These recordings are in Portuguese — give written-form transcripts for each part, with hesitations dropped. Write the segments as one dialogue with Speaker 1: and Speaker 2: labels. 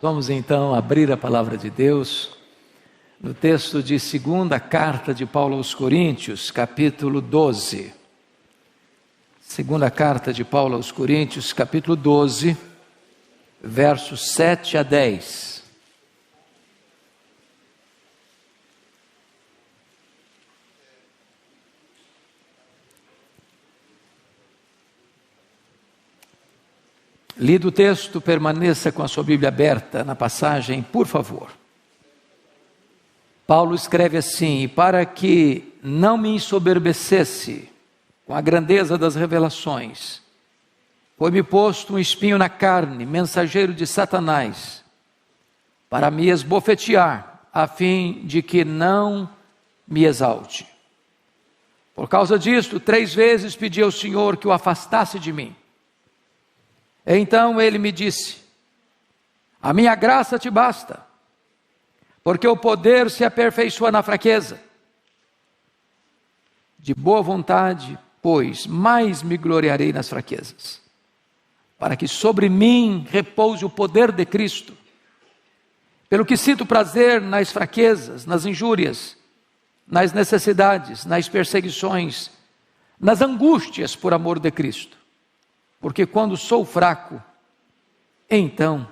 Speaker 1: Vamos então abrir a palavra de Deus no texto de segunda carta de Paulo aos Coríntios, capítulo 12. Segunda carta de Paulo aos Coríntios, capítulo 12, versos 7 a 10. Lido o texto, permaneça com a sua Bíblia aberta na passagem, por favor. Paulo escreve assim: para que não me ensoberbecesse com a grandeza das revelações, foi-me posto um espinho na carne, mensageiro de Satanás, para me esbofetear, a fim de que não me exalte. Por causa disto, 3 vezes pedi ao Senhor que o afastasse de mim. Então ele me disse: a minha graça te basta, porque o poder se aperfeiçoa na fraqueza. De boa vontade, pois, mais me gloriarei nas fraquezas, para que sobre mim repouse o poder de Cristo. Pelo que sinto prazer nas fraquezas, nas injúrias, nas necessidades, nas perseguições, nas angústias por amor de Cristo. Porque quando sou fraco, então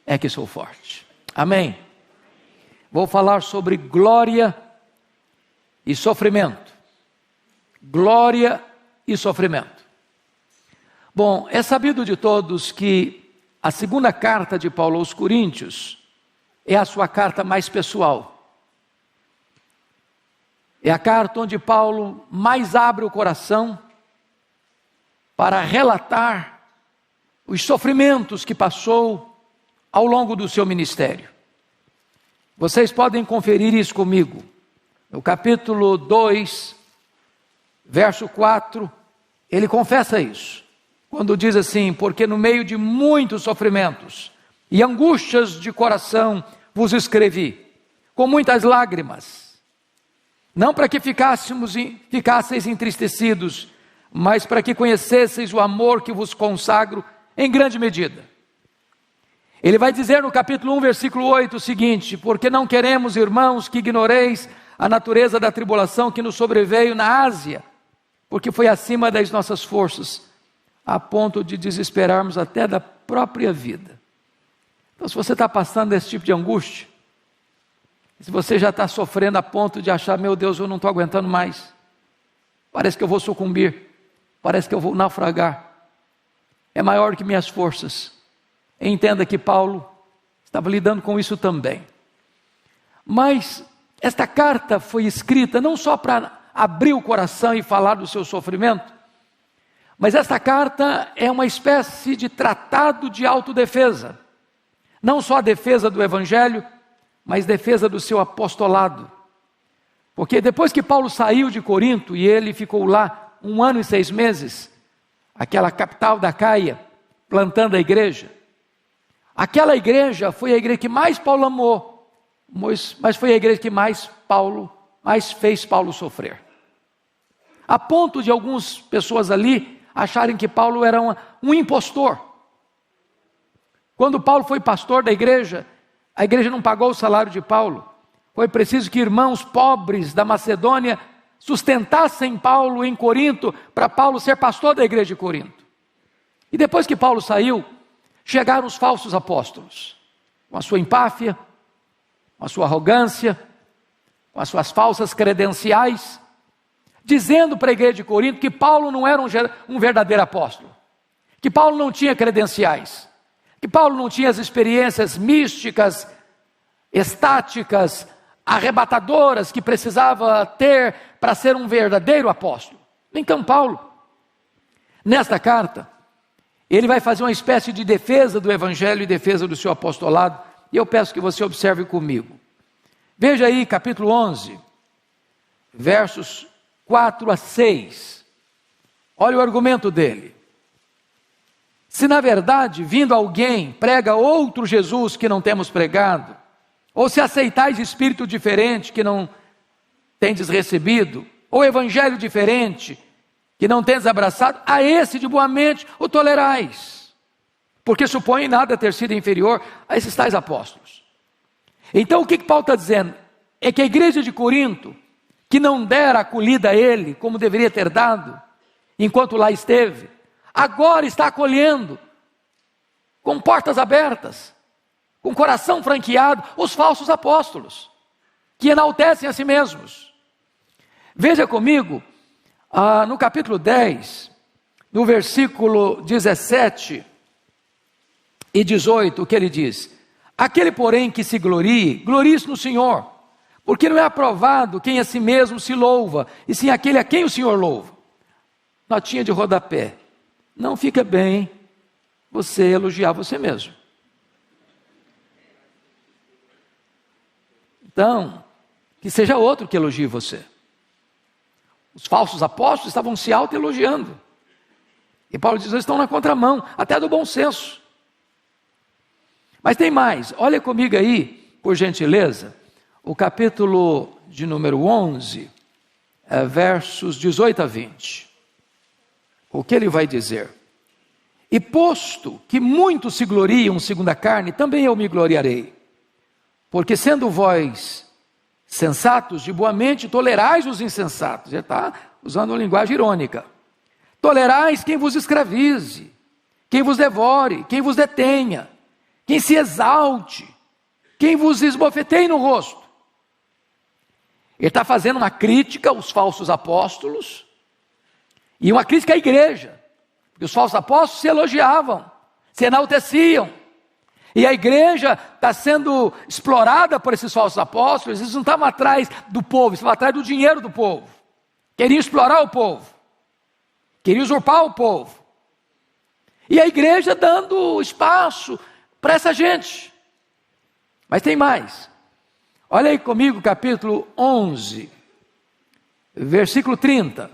Speaker 1: é que sou forte. Amém? Vou falar sobre glória e sofrimento. Glória e sofrimento. Bom, é sabido de todos que a segunda carta de Paulo aos Coríntios é a sua carta mais pessoal. É a carta onde Paulo mais abre o coração para relatar os sofrimentos que passou ao longo do seu ministério. Vocês podem conferir isso comigo. No capítulo 2, verso 4, ele confessa isso. Quando diz assim: porque no meio de muitos sofrimentos e angústias de coração vos escrevi, com muitas lágrimas, não para que ficasseis entristecidos, mas para que conhecesseis o amor que vos consagro em grande medida. Ele vai dizer no capítulo 1, versículo 8 o seguinte: porque não queremos, irmãos, que ignoreis a natureza da tribulação que nos sobreveio na Ásia, porque foi acima das nossas forças, a ponto de desesperarmos até da própria vida. Então, se você está passando esse tipo de angústia, se você já está sofrendo a ponto de achar: meu Deus, eu não estou aguentando mais, parece que eu vou sucumbir, parece que eu vou naufragar, é maior que minhas forças. Entenda que Paulo estava lidando com isso também. Mas esta carta foi escrita não só para abrir o coração e falar do seu sofrimento, mas esta carta é uma espécie de tratado de autodefesa. Não só a defesa do Evangelho, mas defesa do seu apostolado. Porque depois que Paulo saiu de Corinto e ele ficou lá 1 ano e 6 meses, aquela capital da Acaia, plantando a igreja. Aquela igreja foi a igreja que mais Paulo amou, mas foi a igreja que mais fez Paulo sofrer. A ponto de algumas pessoas ali acharem que Paulo era um impostor. Quando Paulo foi pastor da igreja, a igreja não pagou o salário de Paulo. Foi preciso que irmãos pobres da Macedônia sustentassem Paulo em Corinto, para Paulo ser pastor da igreja de Corinto. E depois que Paulo saiu, chegaram os falsos apóstolos, com a sua empáfia, com a sua arrogância, com as suas falsas credenciais, dizendo para a igreja de Corinto que Paulo não era um verdadeiro apóstolo, que Paulo não tinha credenciais, que Paulo não tinha as experiências místicas, estáticas, arrebatadoras que precisava ter para ser um verdadeiro apóstolo. Então Paulo, nesta carta, ele vai fazer uma espécie de defesa do Evangelho e defesa do seu apostolado, e eu peço que você observe comigo. Veja aí capítulo 11, versos 4 a 6. Olha o argumento dele. Se na verdade, vindo alguém, prega outro Jesus que não temos pregado, ou se aceitais espírito diferente que não tendes recebido, ou evangelho diferente que não tendes abraçado, a esse de boa mente o tolerais. porque supõem nada ter sido inferior a esses tais apóstolos. Então o que Paulo está dizendo? É que a igreja de Corinto, que não dera acolhida a ele, como deveria ter dado, enquanto lá esteve, agora está acolhendo, com portas abertas, com coração franqueado, os falsos apóstolos, que enaltecem a si mesmos. Veja comigo, no capítulo 10, no versículo 17 e 18, o que ele diz? Aquele, porém, que se glorie, glorie-se no Senhor, porque não é aprovado quem a si mesmo se louva, e sim aquele a quem o Senhor louva. Notinha de rodapé. Não fica bem você elogiar você mesmo. Então, que seja outro que elogie você. Os falsos apóstolos estavam se auto-elogiando. E Paulo diz, eles estão na contramão, até do bom senso. Mas tem mais, olha comigo aí, por gentileza, o capítulo de número 11, versos 18 a 20. O que ele vai dizer? E posto que muitos se gloriam segundo a carne, também eu me gloriarei. Porque sendo vós sensatos de boa mente, tolerais os insensatos. Ele está usando uma linguagem irônica. Tolerais quem vos escravize, quem vos devore, quem vos detenha, quem se exalte, quem vos esbofeteie no rosto. Ele está fazendo uma crítica aos falsos apóstolos e uma crítica à igreja. Porque os falsos apóstolos se elogiavam, se enalteciam. E a igreja está sendo explorada por esses falsos apóstolos. Eles não estavam atrás do povo, estavam atrás do dinheiro do povo. Queriam explorar o povo, queriam usurpar o povo. E a igreja dando espaço para essa gente. Mas tem mais. Olha aí comigo, capítulo 11, versículo 30.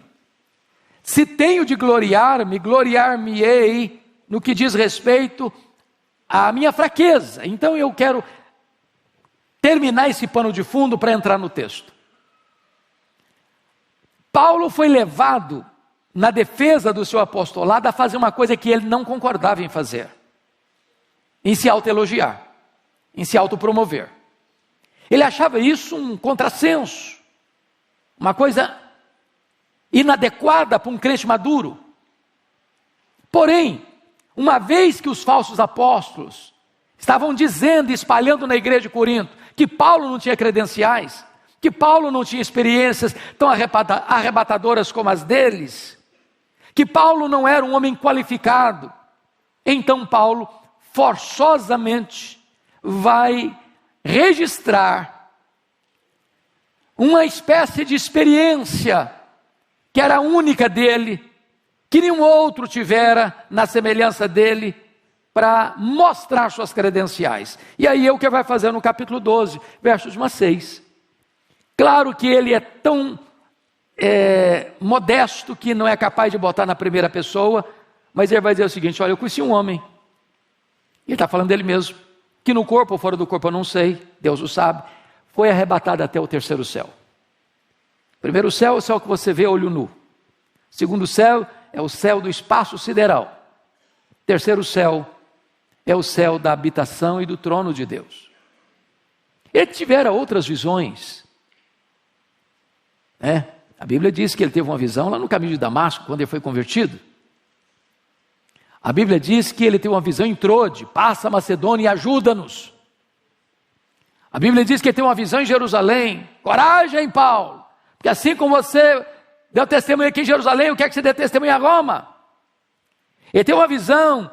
Speaker 1: Se tenho de gloriar-me, gloriar-me-ei no que diz respeito à minha fraqueza. Então eu quero terminar esse pano de fundo para entrar no texto. Paulo foi levado, na defesa do seu apostolado, a fazer uma coisa que ele não concordava em fazer. Em se autoelogiar, em se autopromover. Ele achava isso um contrassenso, uma coisa inadequada para um crente maduro. Porém, uma vez que os falsos apóstolos estavam dizendo e espalhando na igreja de Corinto que Paulo não tinha credenciais, que Paulo não tinha experiências tão arrebatadoras como as deles, que Paulo não era um homem qualificado, então Paulo forçosamente vai registrar uma espécie de experiência que era única dele, que nenhum outro tivera na semelhança dele, para mostrar suas credenciais. E aí é o que vai fazer no capítulo 12, versos 1 a 6. Claro que ele é tão modesto que não é capaz de botar na primeira pessoa, mas ele vai dizer o seguinte: olha, eu conheci um homem, ele está falando dele mesmo, que no corpo ou fora do corpo eu não sei, Deus o sabe, foi arrebatado até o terceiro céu. Primeiro céu é o céu que você vê a olho nu. Segundo céu é o céu do espaço sideral. Terceiro céu é o céu da habitação e do trono de Deus. Ele tivera outras visões. A Bíblia diz que ele teve uma visão lá no caminho de Damasco, quando ele foi convertido. A Bíblia diz que ele teve uma visão em Trode: passa a Macedônia e ajuda-nos. A Bíblia diz que ele teve uma visão em Jerusalém: coragem, Paulo, porque assim como você deu testemunho aqui em Jerusalém, eu quero que você dê testemunho a Roma. Ele tem uma visão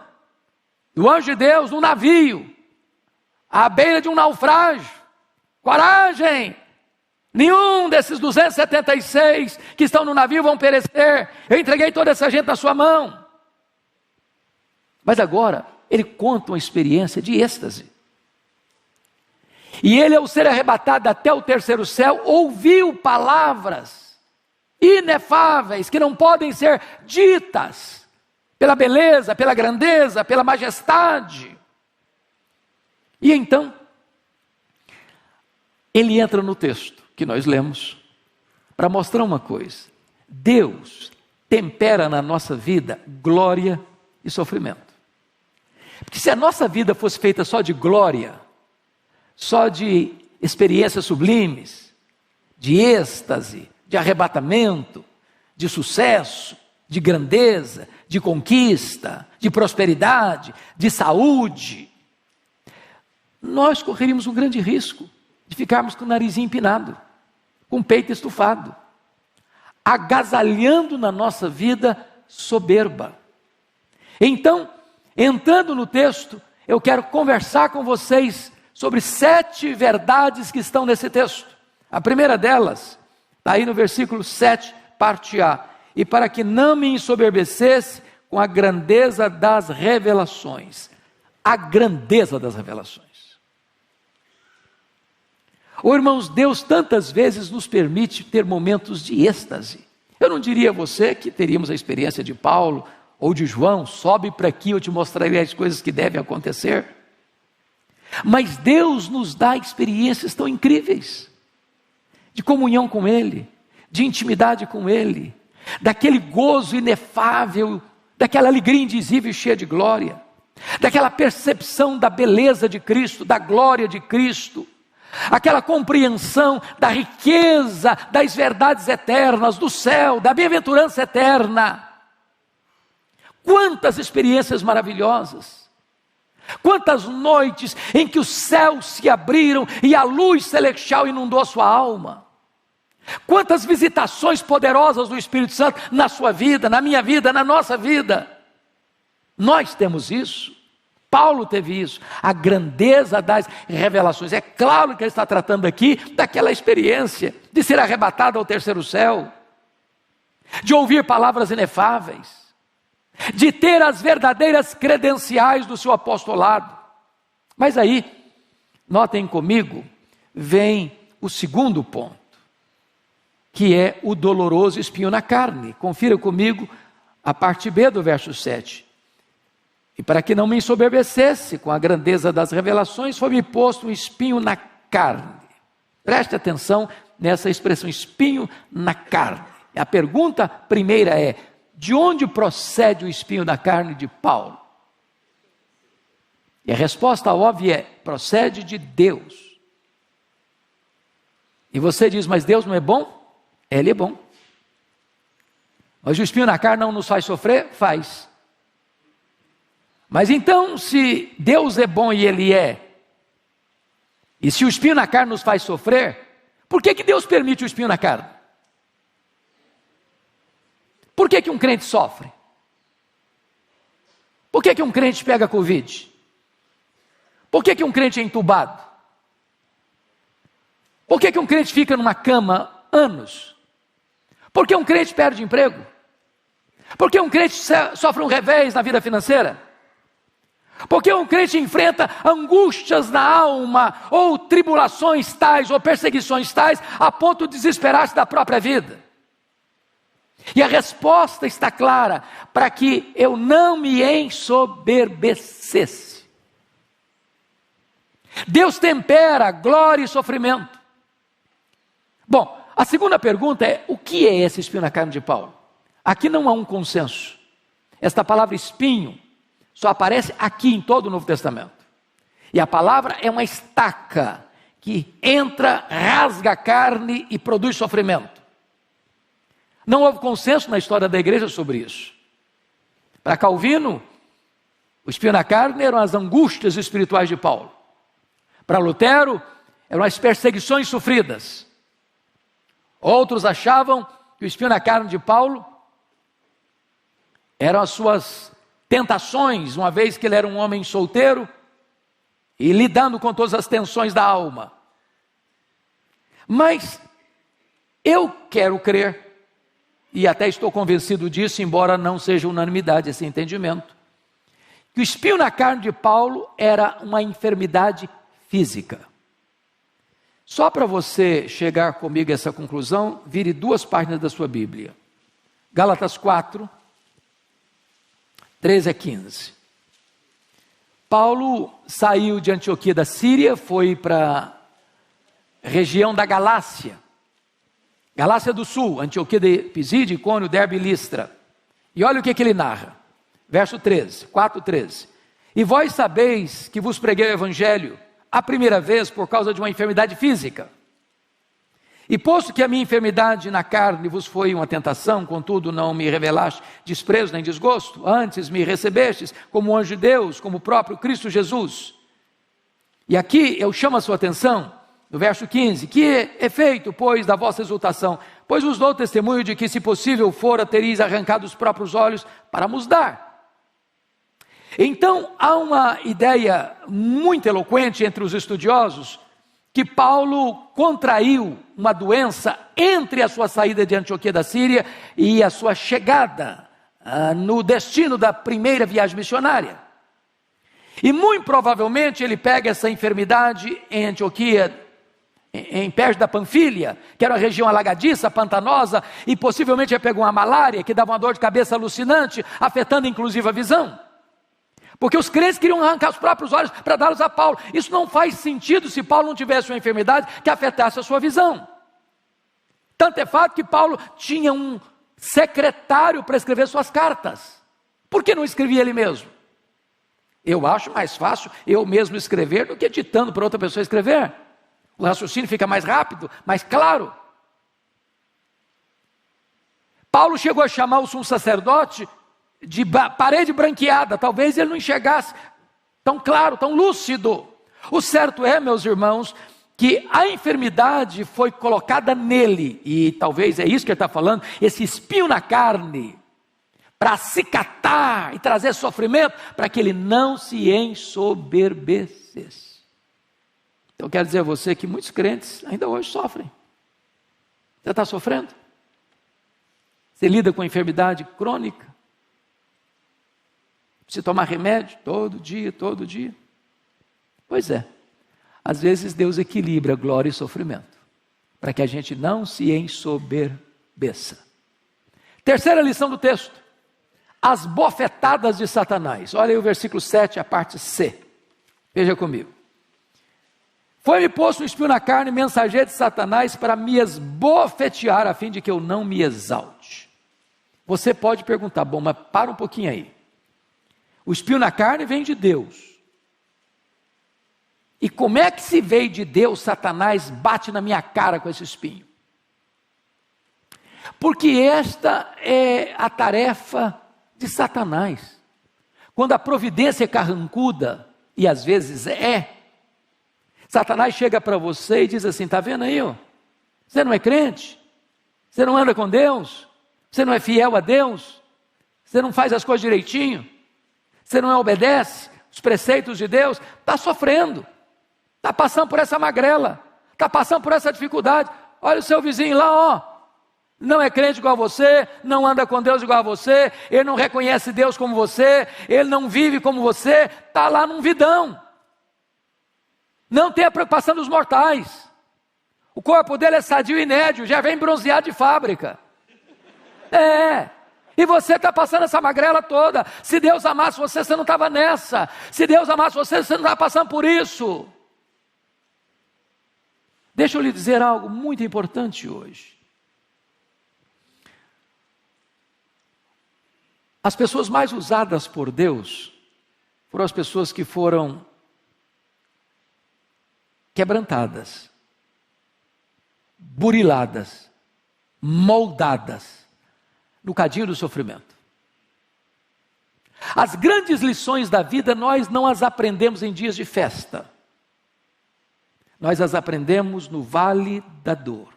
Speaker 1: do anjo de Deus num navio, à beira de um naufrágio: coragem, nenhum desses 276 que estão no navio vão perecer, eu entreguei toda essa gente na sua mão. Mas agora ele conta uma experiência de êxtase. E ele, ao ser arrebatado até o terceiro céu, ouviu palavras inefáveis que não podem ser ditas, pela beleza, pela grandeza, pela majestade. E então ele entra no texto que nós lemos para mostrar uma coisa: Deus tempera na nossa vida glória e sofrimento. Porque se a nossa vida fosse feita só de glória, só de experiências sublimes, de êxtase, de arrebatamento, de sucesso, de grandeza, de conquista, de prosperidade, de saúde, nós correríamos um grande risco de ficarmos com o narizinho empinado, com o peito estufado, agasalhando na nossa vida soberba. Então, entrando no texto, eu quero conversar com vocês sobre 7 verdades que estão nesse texto. A primeira delas está aí no versículo 7, parte A. E para que não me ensoberbecesse com a grandeza das revelações. A grandeza das revelações. Irmãos, Deus tantas vezes nos permite ter momentos de êxtase. Eu não diria a você que teríamos a experiência de Paulo ou de João, sobe para aqui, eu te mostrarei as coisas que devem acontecer. Mas Deus nos dá experiências tão incríveis, de comunhão com Ele, de intimidade com Ele, daquele gozo inefável, daquela alegria indizível e cheia de glória, daquela percepção da beleza de Cristo, da glória de Cristo, aquela compreensão da riqueza das verdades eternas, do céu, da bem-aventurança eterna. Quantas experiências maravilhosas, quantas noites em que os céus se abriram e a luz celestial inundou a sua alma. Quantas visitações poderosas do Espírito Santo na sua vida, na minha vida, na nossa vida. Nós temos isso. Paulo teve isso, a grandeza das revelações. É claro que ele está tratando aqui daquela experiência de ser arrebatado ao terceiro céu, de ouvir palavras inefáveis, de ter as verdadeiras credenciais do seu apostolado. Mas aí, notem comigo, vem o segundo ponto, que é o doloroso espinho na carne. Confira comigo a parte B do verso 7. E para que não me ensoberbecesse com a grandeza das revelações, foi-me posto um espinho na carne. Preste atenção nessa expressão, espinho na carne. A pergunta primeira é, de onde procede o espinho na carne de Paulo? E a resposta óbvia é, procede de Deus. E você diz, mas Deus não é bom? Ele é bom. Mas o espinho na carne não nos faz sofrer? Faz. Mas então, se Deus é bom e Ele é, e se o espinho na carne nos faz sofrer, por que Deus permite o espinho na carne? Por que um crente sofre? Por que um crente pega Covid? Por que um crente é entubado? Por que um crente fica numa cama anos? Por que um crente perde emprego? Por que um crente sofre um revés na vida financeira? Porque um crente enfrenta angústias na alma, ou tribulações tais, ou perseguições tais, a ponto de desesperar-se da própria vida. E a resposta está clara, para que eu não me ensoberbecesse. Deus tempera glória e sofrimento. Bom, a segunda pergunta é, o que é esse espinho na carne de Paulo? Aqui não há um consenso. Esta palavra espinho só aparece aqui em todo o Novo Testamento. E a palavra é uma estaca que entra, rasga a carne e produz sofrimento. Não houve consenso na história da igreja sobre isso. Para Calvino, o espinho na carne eram as angústias espirituais de Paulo. Para Lutero, eram as perseguições sofridas. Outros achavam que o espinho na carne de Paulo eram as suas tentações, uma vez que ele era um homem solteiro e lidando com todas as tensões da alma. Mas eu quero crer, e até estou convencido disso, embora não seja unanimidade esse entendimento, que o espinho na carne de Paulo era uma enfermidade física. Só para você chegar comigo a essa conclusão, vire 2 páginas da sua Bíblia. Gálatas 4, 13 a 15. Paulo saiu de Antioquia da Síria, foi para a região da Galácia do Sul, Antioquia de Pisídia, Icônio, Derbe e Listra. E olha o que ele narra, verso 13, 4:13. E vós sabeis que vos preguei o evangelho a primeira vez por causa de uma enfermidade física. E posto que a minha enfermidade na carne vos foi uma tentação, contudo não me revelaste desprezo nem desgosto, antes me recebestes como anjo de Deus, como o próprio Cristo Jesus. E aqui eu chamo a sua atenção, no verso 15, que efeito, pois, da vossa exultação? Pois vos dou testemunho de que, se possível fora, teríeis arrancado os próprios olhos para nos dar. Então, há uma ideia muito eloquente entre os estudiosos, que Paulo contraiu uma doença entre a sua saída de Antioquia da Síria e a sua chegada no destino da primeira viagem missionária. E muito provavelmente ele pega essa enfermidade em Antioquia, em perto da Panfilha, que era uma região alagadiça, pantanosa, e possivelmente ele pegou uma malária que dava uma dor de cabeça alucinante, afetando inclusive a visão. Porque os crentes queriam arrancar os próprios olhos para dá-los a Paulo. Isso não faz sentido se Paulo não tivesse uma enfermidade que afetasse a sua visão. Tanto é fato que Paulo tinha um secretário para escrever suas cartas. Por que não escrevia ele mesmo? Eu acho mais fácil eu mesmo escrever do que ditando para outra pessoa escrever. O raciocínio fica mais rápido, mais claro. Paulo chegou a chamar o sumo sacerdote de parede branqueada, talvez ele não enxergasse tão claro, tão lúcido. O certo é, meus irmãos, que a enfermidade foi colocada nele, e talvez é isso que ele está falando, esse espinho na carne, para acicatar e trazer sofrimento, para que ele não se ensoberbecesse. Eu quero dizer a você que muitos crentes ainda hoje sofrem. Você está sofrendo? Você lida com enfermidade crônica? Precisa tomar remédio todo dia, todo dia. Pois é, às vezes Deus equilibra glória e sofrimento, para que a gente não se ensoberbeça. Terceira lição do texto, as bofetadas de Satanás. Olha aí o versículo 7, a parte C. Veja comigo. Foi-me posto um espinho na carne, mensageiro de Satanás, para me esbofetear, a fim de que eu não me exalte. Você pode perguntar, bom, mas para um pouquinho aí. O espinho na carne vem de Deus. E como é que se veio de Deus, Satanás bate na minha cara com esse espinho? Porque esta é a tarefa de Satanás. Quando a providência é carrancuda, e às vezes Satanás chega para você e diz assim, está vendo aí? Ó? Você não é crente? Você não anda com Deus? Você não é fiel a Deus? Você não faz as coisas direitinho? Você não obedece os preceitos de Deus? Está sofrendo. Está passando por essa magrela. Está passando por essa dificuldade. Olha o seu vizinho lá, ó. Não é crente igual a você, não anda com Deus igual a você, ele não reconhece Deus como você, ele não vive como você, está lá num vidão. Não tem a preocupação dos mortais. O corpo dele é sadio e nédio, já vem bronzeado de fábrica. E você está passando essa magrela toda. Se Deus amasse você, você não estava nessa. Se Deus amasse você, você não estava passando por isso. Deixa eu lhe dizer algo muito importante hoje. As pessoas mais usadas por Deus foram as pessoas que foram quebrantadas, buriladas, moldadas no cadinho do sofrimento. As grandes lições da vida nós não as aprendemos em dias de festa. Nós as aprendemos no vale da dor.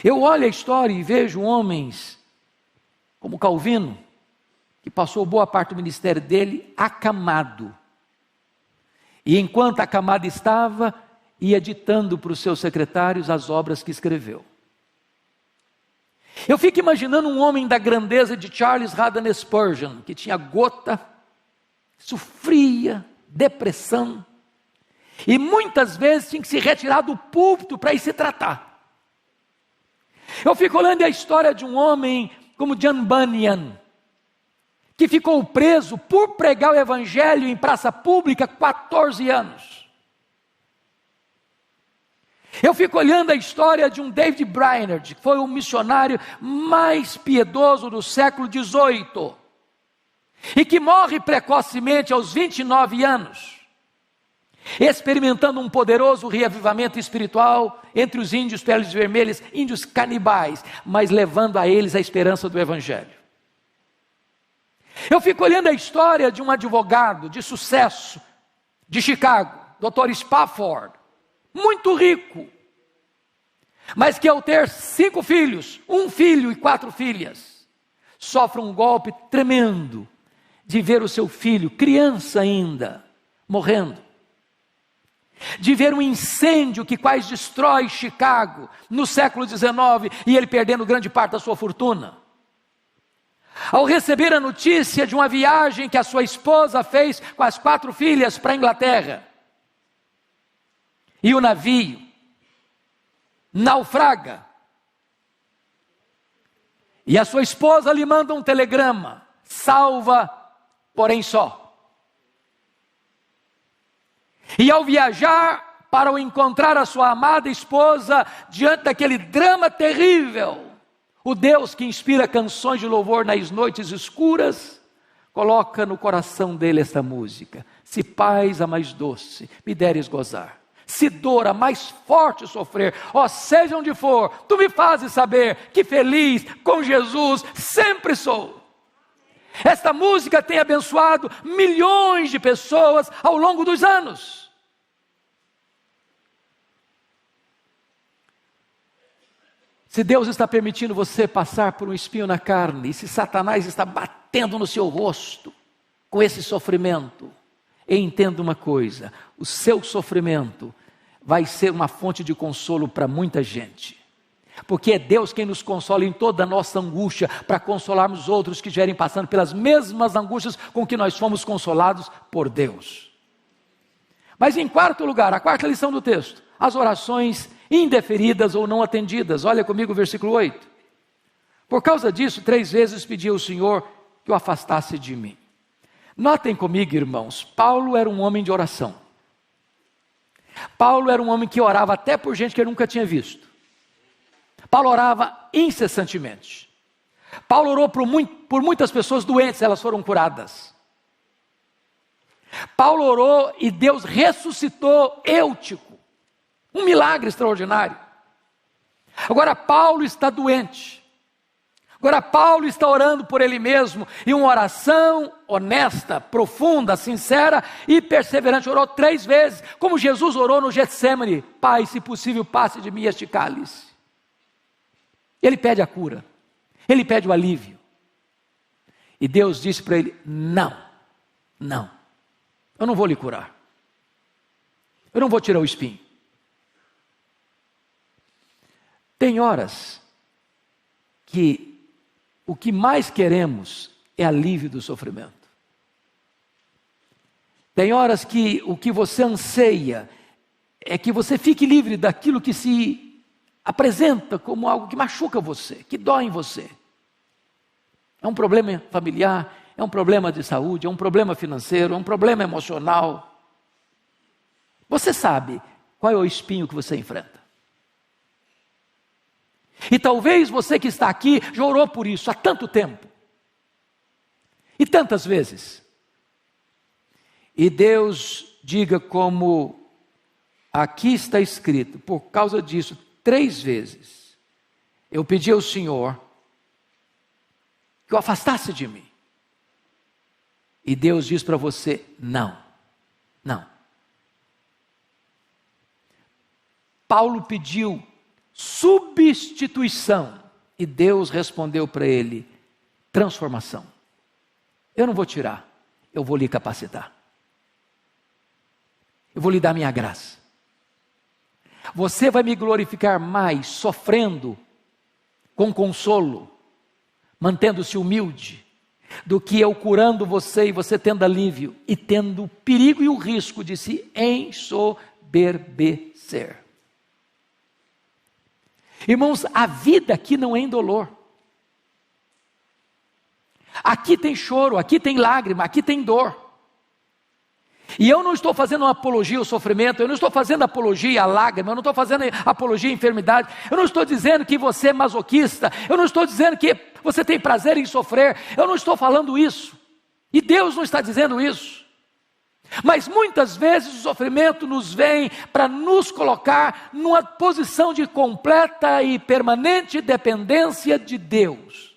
Speaker 1: Eu olho a história e vejo homens como Calvino, que passou boa parte do ministério dele acamado. E enquanto acamado estava, ia ditando para os seus secretários as obras que escreveu. Eu fico imaginando um homem da grandeza de Charles Haddon Spurgeon, que tinha gota, sofria, depressão, e muitas vezes tinha que se retirar do púlpito para ir se tratar. Eu fico olhando a história de um homem como John Bunyan, que ficou preso por pregar o evangelho em praça pública 14 anos. Eu fico olhando a história de um David Brainerd, que foi o missionário mais piedoso do século XVIII, e que morre precocemente aos 29 anos, experimentando um poderoso reavivamento espiritual entre os índios peles vermelhas, índios canibais, mas levando a eles a esperança do Evangelho. Eu fico olhando a história de um advogado de sucesso de Chicago, Dr. Spafford, muito rico, mas que ao ter 5 filhos, 1 filho e 4 filhas, sofre um golpe tremendo de ver o seu filho, criança ainda, morrendo. De ver um incêndio que quase destrói Chicago no século XIX e ele perdendo grande parte da sua fortuna. Ao receber a notícia de uma viagem que a sua esposa fez com as 4 filhas para a Inglaterra, e o navio naufraga, e a sua esposa lhe manda um telegrama: salva, porém só. E ao viajar para encontrar a sua amada esposa, diante daquele drama terrível, o Deus que inspira canções de louvor nas noites escuras, coloca no coração dele esta música: se paz a mais doce me deres gozar, se dor a mais forte sofrer, ó seja onde for, tu me fazes saber que feliz com Jesus sempre sou. Esta música tem abençoado milhões de pessoas ao longo dos anos. Se Deus está permitindo você passar por um espinho na carne, e se Satanás está batendo no seu rosto com esse sofrimento, entenda uma coisa: o seu sofrimento vai ser uma fonte de consolo para muita gente. Porque é Deus quem nos consola em toda a nossa angústia, para consolarmos outros que estiverem passando pelas mesmas angústias com que nós fomos consolados por Deus. Mas em quarto lugar, a quarta lição do texto: as orações indeferidas ou não atendidas. Olha comigo o versículo 8. Por causa disso, 3 vezes pedi ao Senhor que o afastasse de mim. Notem comigo, irmãos, Paulo era um homem de oração. Paulo era um homem que orava até por gente que ele nunca tinha visto. Paulo orava incessantemente. Paulo orou por muitas pessoas doentes, elas foram curadas. Paulo orou e Deus ressuscitou Eutico. Um milagre extraordinário. Agora Paulo está doente. Agora Paulo está orando por ele mesmo, e uma oração honesta, profunda, sincera e perseverante. Orou 3 vezes, como Jesus orou no Getsemane: Pai, se possível, passe de mim este cálice. Ele pede a cura, ele pede o alívio. E Deus disse para ele: não, eu não vou lhe curar. Eu não vou tirar o espinho. Tem horas que o que mais queremos é alívio do sofrimento. Tem horas que o que você anseia é que você fique livre daquilo que se apresenta como algo que machuca você, que dói em você. É um problema familiar, é um problema de saúde, é um problema financeiro, é um problema emocional. Você sabe qual é o espinho que você enfrenta. E talvez você que está aqui já orou por isso há tanto tempo. E tantas vezes. E Deus diga, como aqui está escrito: por causa disso, 3 vezes eu pedi ao Senhor que o afastasse de mim. E Deus diz para você: não. Paulo pediu substituição, e Deus respondeu para ele: transformação. Eu não vou tirar, eu vou lhe capacitar. Eu vou lhe dar minha graça. Você vai me glorificar mais sofrendo com consolo, mantendo-se humilde, do que eu curando você e você tendo alívio e tendo o perigo e o risco de se ensoberbecer. Irmãos, a vida aqui não é indolor. Aqui tem choro, aqui tem lágrima, aqui tem dor. E eu não estou fazendo uma apologia ao sofrimento, eu não estou fazendo apologia à lágrima, eu não estou fazendo apologia à enfermidade, eu não estou dizendo que você é masoquista, eu não estou dizendo que você tem prazer em sofrer, eu não estou falando isso. E Deus não está dizendo isso. Mas muitas vezes o sofrimento nos vem para nos colocar numa posição de completa e permanente dependência de Deus.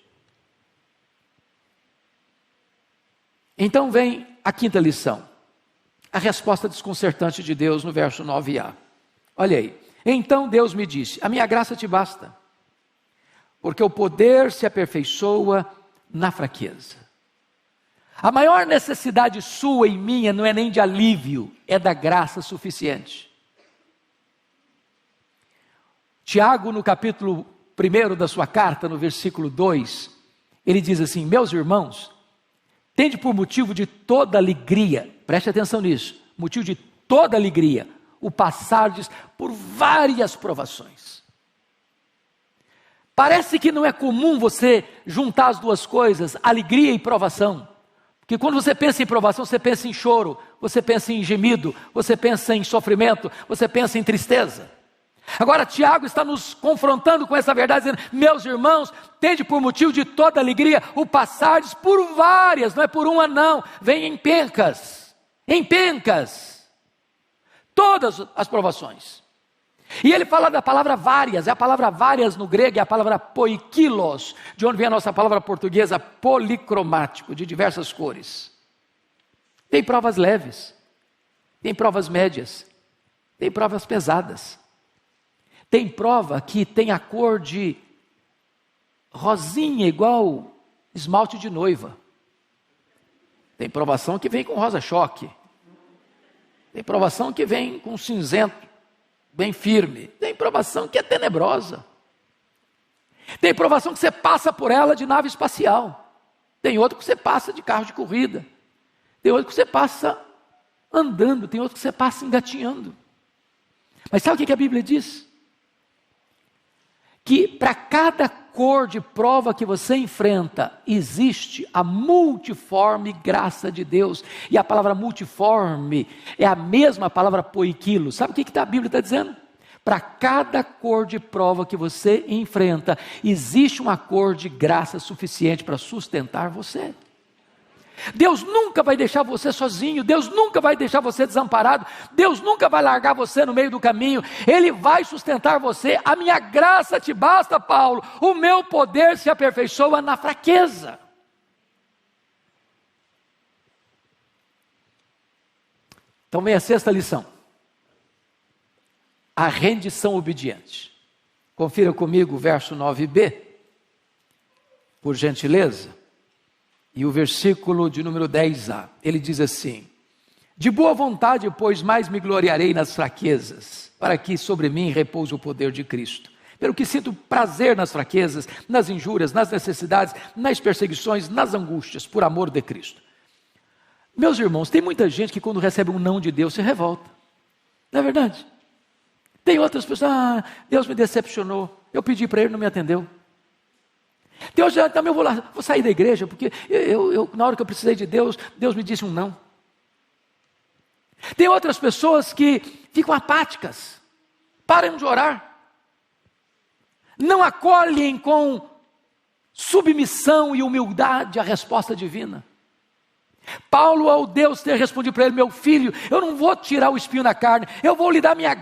Speaker 1: Então vem a quinta lição, a resposta desconcertante de Deus no verso 9a. Olha aí, então Deus me disse, a minha graça te basta, porque o poder se aperfeiçoa na fraqueza. A maior necessidade sua e minha não é nem de alívio, é da graça suficiente. Tiago, no capítulo 1 da sua carta, no versículo 2, ele diz assim, meus irmãos, tende por motivo de toda alegria, preste atenção nisso, motivo de toda alegria, o passardes por várias provações. Parece que não é comum você juntar as duas coisas, alegria e provação. Porque quando você pensa em provação, você pensa em choro, você pensa em gemido, você pensa em sofrimento, você pensa em tristeza. Agora Tiago está nos confrontando com essa verdade, dizendo, meus irmãos, tende por motivo de toda alegria o passardes por várias, não é por uma não, vem em pencas, todas as provações. E ele fala da palavra várias, a palavra várias no grego é a palavra poikilos, de onde vem a nossa palavra portuguesa policromático, de diversas cores. Tem provas leves, tem provas médias, tem provas pesadas. Tem prova que tem a cor de rosinha, igual esmalte de noiva. Tem provação que vem com rosa choque. Tem provação que vem com cinzento, bem firme. Tem provação que é tenebrosa. Tem provação que você passa por ela de nave espacial. Tem outro que você passa de carro de corrida. Tem outro que você passa andando. Tem outro que você passa engatinhando. Mas sabe o que a Bíblia diz? Que para cada cor de prova que você enfrenta, existe a multiforme graça de Deus. E a palavra multiforme é a mesma palavra poiquilo. Sabe o que a Bíblia está dizendo? Para cada cor de prova que você enfrenta, existe uma cor de graça suficiente para sustentar você. Deus nunca vai deixar você sozinho, Deus nunca vai deixar você desamparado, Deus nunca vai largar você no meio do caminho, Ele vai sustentar você. A minha graça te basta, Paulo, o meu poder se aperfeiçoa na fraqueza. Então vem a sexta lição, a rendição obediente. Confira comigo o verso 9b, por gentileza. E o versículo de número 10a, ele diz assim, de boa vontade, pois mais me gloriarei nas fraquezas, para que sobre mim repouse o poder de Cristo. Pelo que sinto prazer nas fraquezas, nas injúrias, nas necessidades, nas perseguições, nas angústias, por amor de Cristo. Meus irmãos, tem muita gente que quando recebe um não de Deus se revolta. Não é verdade? Tem outras pessoas, Deus me decepcionou, eu pedi para Ele, não me atendeu. Deus, também eu vou sair da igreja, porque na hora que eu precisei de Deus, Deus me disse um não. Tem outras pessoas que ficam apáticas, param de orar, não acolhem com submissão e humildade a resposta divina. Paulo, ao Deus ter respondido para ele, meu filho, eu não vou tirar o espinho da carne, eu vou lhe dar a minha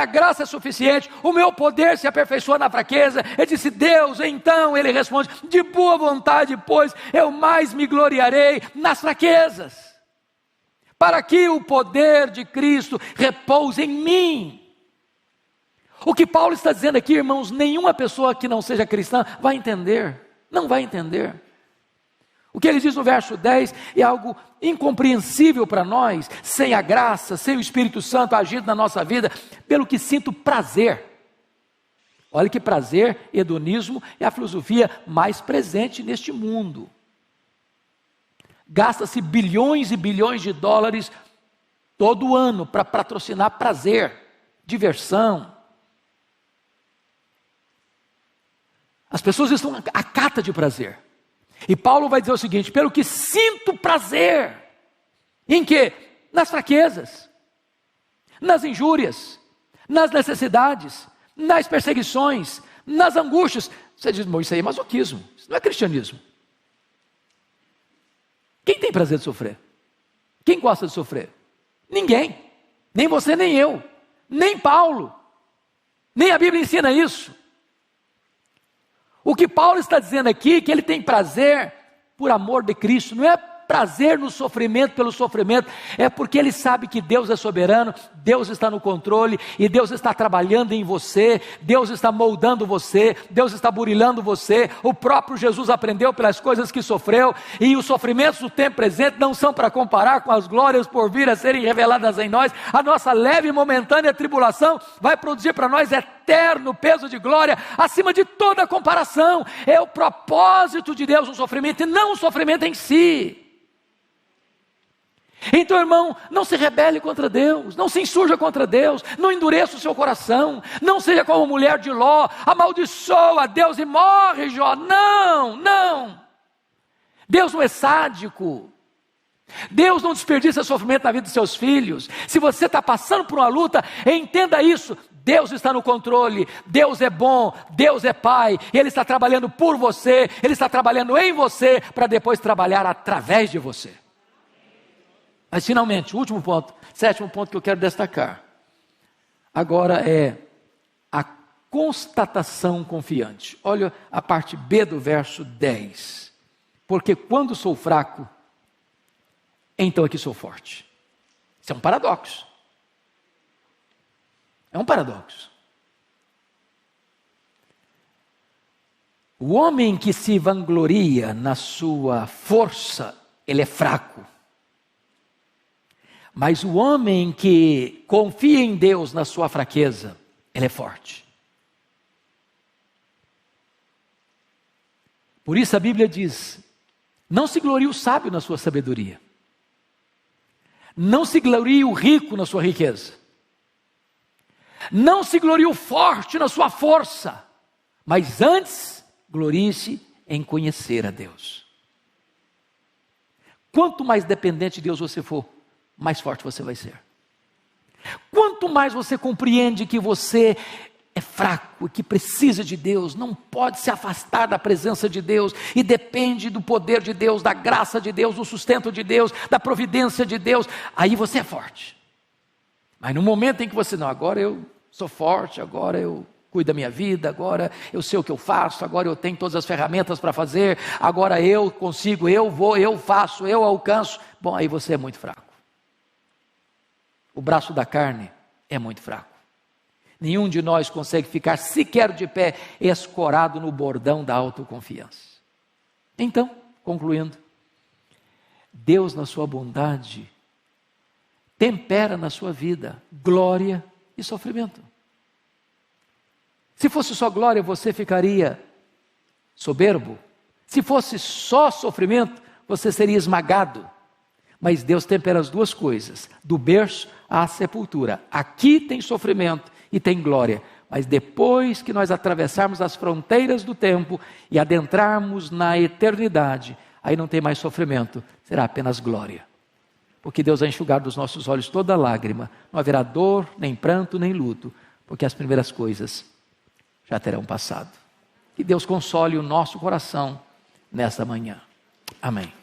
Speaker 1: graça é suficiente, o meu poder se aperfeiçoa na fraqueza. Ele disse, Deus, então ele responde, de boa vontade, pois eu mais me gloriarei nas fraquezas, para que o poder de Cristo repouse em mim. O que Paulo está dizendo aqui, irmãos, nenhuma pessoa que não seja cristã vai entender, não vai entender. O que ele diz no verso 10 é algo incompreensível para nós, sem a graça, sem o Espírito Santo agindo na nossa vida, pelo que sinto prazer. Olha que prazer, hedonismo, é a filosofia mais presente neste mundo. Gasta-se bilhões e bilhões de dólares todo ano para patrocinar prazer, diversão. As pessoas estão à cata de prazer. E Paulo vai dizer o seguinte, pelo que sinto prazer, em quê? Nas fraquezas, nas injúrias, nas necessidades, nas perseguições, nas angústias. Você diz, isso aí é masoquismo, isso não é cristianismo. Quem tem prazer de sofrer? Quem gosta de sofrer? Ninguém. Nem você, nem eu. Nem Paulo. Nem a Bíblia ensina isso. O que Paulo está dizendo aqui é que ele tem prazer por amor de Cristo. Não é prazer no sofrimento pelo sofrimento, é porque ele sabe que Deus é soberano, Deus está no controle, e Deus está trabalhando em você, Deus está moldando você, Deus está burilando você. O próprio Jesus aprendeu pelas coisas que sofreu, e os sofrimentos do tempo presente não são para comparar com as glórias por vir a serem reveladas em nós. A nossa leve e momentânea tribulação vai produzir para nós eterno peso de glória, acima de toda comparação. É o propósito de Deus o sofrimento, e não o sofrimento em si. Então, irmão, não se rebele contra Deus, não se insurja contra Deus, não endureça o seu coração, não seja como a mulher de Ló, amaldiçoa Deus e morre, Jó. Não. Deus não é sádico. Deus não desperdiça sofrimento na vida dos seus filhos. Se você está passando por uma luta, entenda isso: Deus está no controle, Deus é bom, Deus é Pai, Ele está trabalhando por você, Ele está trabalhando em você, para depois trabalhar através de você. Mas finalmente, o último ponto, sétimo ponto que eu quero destacar, agora é a constatação confiante. Olha a parte B do verso 10. Porque quando sou fraco, então aqui sou forte. Isso é um paradoxo. É um paradoxo. O homem que se vangloria na sua força, ele é fraco. Mas o homem que confia em Deus na sua fraqueza, ele é forte. Por isso a Bíblia diz: não se glorie o sábio na sua sabedoria, não se glorie o rico na sua riqueza, não se glorie o forte na sua força, mas antes glorie-se em conhecer a Deus. Quanto mais dependente de Deus você for, mais forte você vai ser. Quanto mais você compreende que você é fraco, que precisa de Deus, não pode se afastar da presença de Deus, e depende do poder de Deus, da graça de Deus, do sustento de Deus, da providência de Deus, aí você é forte. Mas no momento em que você, não, agora eu sou forte, agora eu cuido da minha vida, agora eu sei o que eu faço, agora eu tenho todas as ferramentas para fazer, agora eu consigo, eu vou, eu faço, eu alcanço, bom, aí você é muito fraco. O braço da carne é muito fraco. Nenhum de nós consegue ficar sequer de pé, escorado no bordão da autoconfiança. Então, concluindo, Deus na sua bondade tempera na sua vida glória e sofrimento. Se fosse só glória, você ficaria soberbo. Se fosse só sofrimento, você seria esmagado. Mas Deus tempera as duas coisas, do berço à sepultura. Aqui tem sofrimento e tem glória, mas depois que nós atravessarmos as fronteiras do tempo e adentrarmos na eternidade, aí não tem mais sofrimento, será apenas glória. Porque Deus vai enxugar dos nossos olhos toda lágrima, não haverá dor, nem pranto, nem luto, porque as primeiras coisas já terão passado. Que Deus console o nosso coração nesta manhã. Amém.